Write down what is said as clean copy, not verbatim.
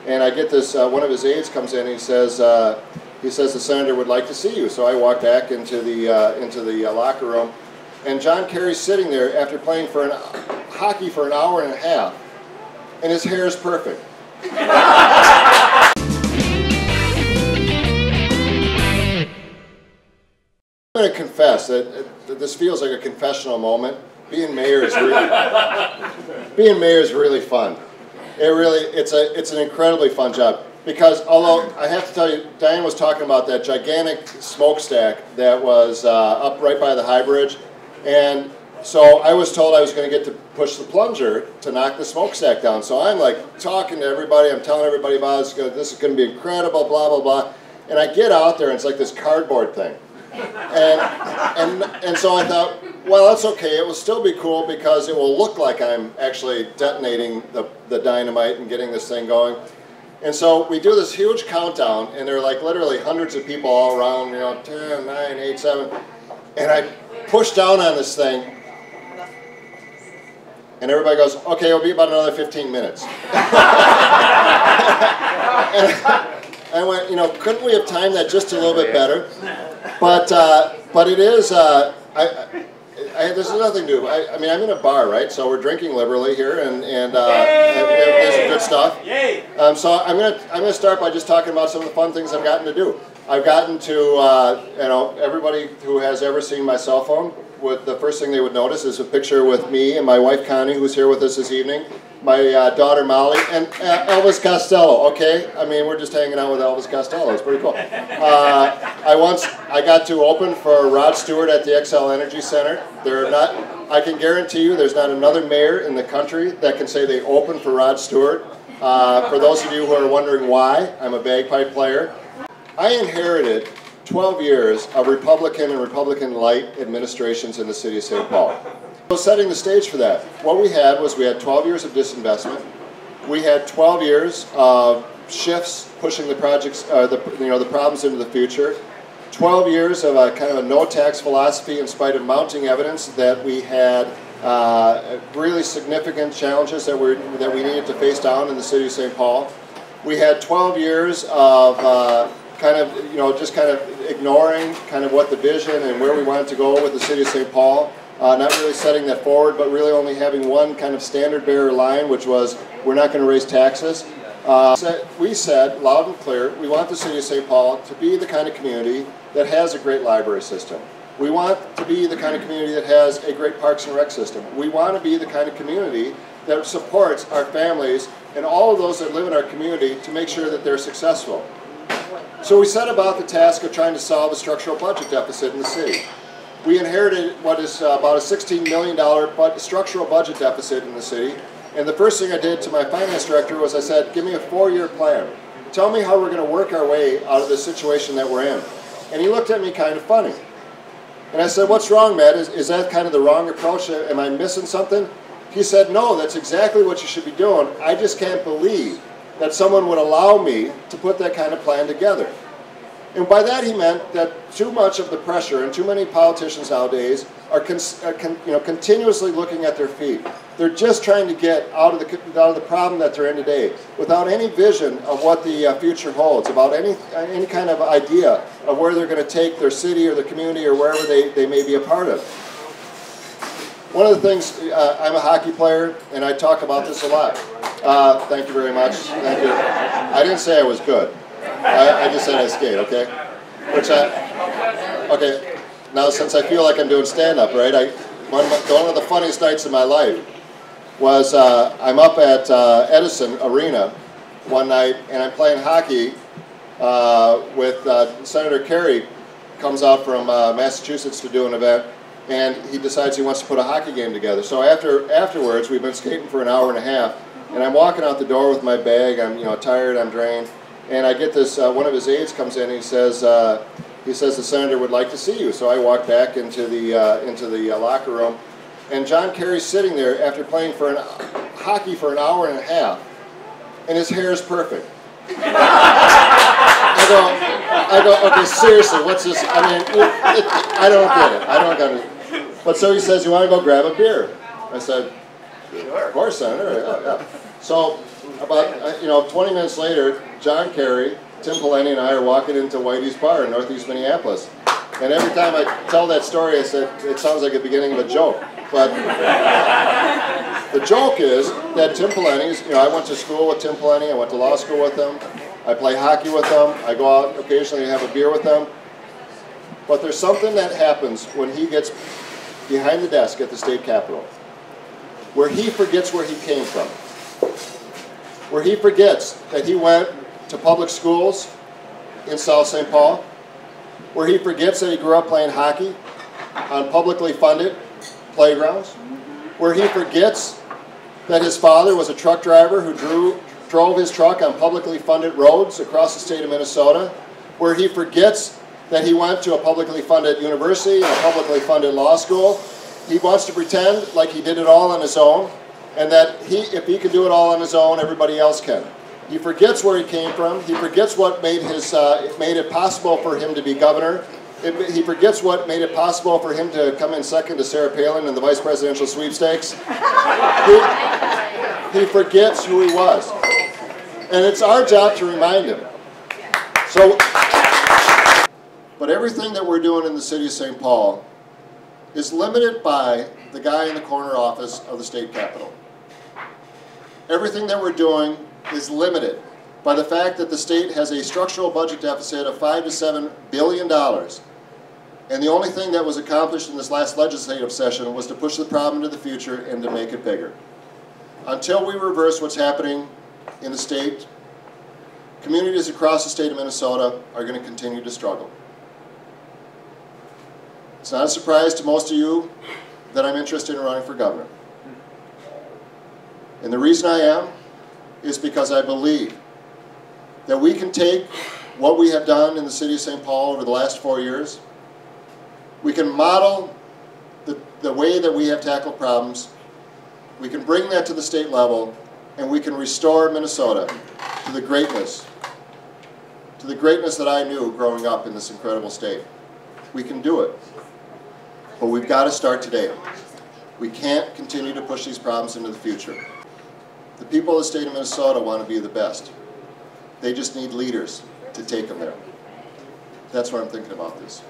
And I get this, one of his aides comes in and he says the senator would like to see you. So I walk back into the locker room, and John Kerry's sitting there after playing hockey for an hour and a half, and his hair is perfect. I'm going to confess that this feels like a confessional moment. Being mayor is really fun. It's an incredibly fun job, because although I have to tell you, Diane was talking about that gigantic smokestack that was up right by the High Bridge, and so I was told I was going to get to push the plunger to knock the smokestack down. So I'm like talking to everybody, I'm telling everybody about this is going to be incredible, blah blah blah, and I get out there and it's like this cardboard thing. And so I thought, well, that's okay. It will still be cool because it will look like I'm actually detonating the dynamite and getting this thing going. And so we do this huge countdown, and there are like literally hundreds of people all around, you know, 10, 9, 8, 7. And I push down on this thing, and everybody goes, okay, it'll be about another 15 minutes. And I went, you know, couldn't we have timed that just a little bit better? But it is, there's nothing to do. I mean, I'm in a bar, right? So we're drinking liberally here, and there's some good stuff. So I'm gonna start by just talking about some of the fun things I've gotten to do. I've gotten to, you know, everybody who has ever seen my cell phone, the first thing they would notice is a picture with me and my wife Connie, who's here with us this evening, my daughter Molly, and Elvis Costello. Okay, I mean, we're just hanging out with Elvis Costello. It's pretty cool. I got to open for Rod Stewart at the Xcel Energy Center. I can guarantee you, there's not another mayor in the country that can say they opened for Rod Stewart. For those of you who are wondering why, I'm a bagpipe player. I inherited 12 years of Republican and Republican light administrations in the city of St. Paul. So setting the stage for that, what we had 12 years of disinvestment. We had 12 years of shifts pushing the projects, the problems into the future. 12 years of a kind of a no-tax philosophy in spite of mounting evidence that we had really significant challenges that we needed to face down in the city of St. Paul. We had 12 years of just ignoring kind of what the vision and where we wanted to go with the city of St. Paul. Not really setting that forward, but really only having one kind of standard bearer line, which was we're not going to raise taxes. We said loud and clear, we want the city of St. Paul to be the kind of community that has a great library system. We want to be the kind of community that has a great Parks and Rec system. We want to be the kind of community that supports our families and all of those that live in our community to make sure that they're successful. So we set about the task of trying to solve a structural budget deficit in the city. We inherited what is about a $16 million structural budget deficit in the city. And the first thing I did to my finance director was I said, give me a 4-year plan. Tell me how we're going to work our way out of this situation that we're in. And he looked at me kind of funny. And I said, what's wrong, Matt? Is that kind of the wrong approach? Am I missing something? He said, no, that's exactly what you should be doing. I just can't believe that someone would allow me to put that kind of plan together. And by that he meant that too much of the pressure and too many politicians nowadays are continuously looking at their feet. They're just trying to get out of the problem that they're in today without any vision of what the future holds, about any kind of idea of where they're going to take their city or their community or wherever they may be a part of. One of the things, I'm a hockey player, and I talk about this a lot. Thank you very much. Thank you. I didn't say I was good. I just said I skate, okay? Okay, now since I feel like I'm doing stand-up, right, one of the funniest nights of my life was I'm up at Edison Arena one night, and I'm playing hockey with Senator Kerry comes out from Massachusetts to do an event, and he decides he wants to put a hockey game together. So afterwards, we've been skating for an hour and a half, and I'm walking out the door with my bag. I'm tired, I'm drained. And I get this, one of his aides comes in and he says the senator would like to see you. So I walk back into the locker room, and John Kerry's sitting there after playing hockey for an hour and a half, and his hair is perfect. I go, okay, seriously, what's this? I mean, I don't get it. I don't get it. But so he says, you want to go grab a beer? I said, sure. Of course, Senator. Yeah. So About 20 minutes later, John Kerry, Tim Peleni, and I are walking into Whitey's Bar in Northeast Minneapolis. And every time I tell that story, I said, it sounds like the beginning of a joke. But the joke is that Tim Peleni's, I went to school with Tim Peleni, I went to law school with him, I play hockey with him, I go out occasionally and have a beer with him. But there's something that happens when he gets behind the desk at the state capitol, where he forgets where he came from, where he forgets that he went to public schools in South St. Paul, where he forgets that he grew up playing hockey on publicly funded playgrounds, where he forgets that his father was a truck driver who drove his truck on publicly funded roads across the state of Minnesota, where he forgets that he went to a publicly funded university and a publicly funded law school. He wants to pretend like he did it all on his own, and that if he can do it all on his own, everybody else can. He forgets where he came from. He forgets what made it possible for him to be governor. He forgets what made it possible for him to come in second to Sarah Palin in the vice presidential sweepstakes. He forgets who he was. And it's our job to remind him. But everything that we're doing in the city of St. Paul is limited by the guy in the corner office of the state capitol. Everything that we're doing is limited by the fact that the state has a structural budget deficit of $5 to $7 billion. And the only thing that was accomplished in this last legislative session was to push the problem into the future and to make it bigger. Until we reverse what's happening in the state, communities across the state of Minnesota are going to continue to struggle. It's not a surprise to most of you that I'm interested in running for governor. And the reason I am is because I believe that we can take what we have done in the city of St. Paul over the last 4 years, we can model the way that we have tackled problems, we can bring that to the state level, and we can restore Minnesota to the greatness that I knew growing up in this incredible state. We can do it. But we've got to start today. We can't continue to push these problems into the future. The people of the state of Minnesota want to be the best. They just need leaders to take them there. That's what I'm thinking about this.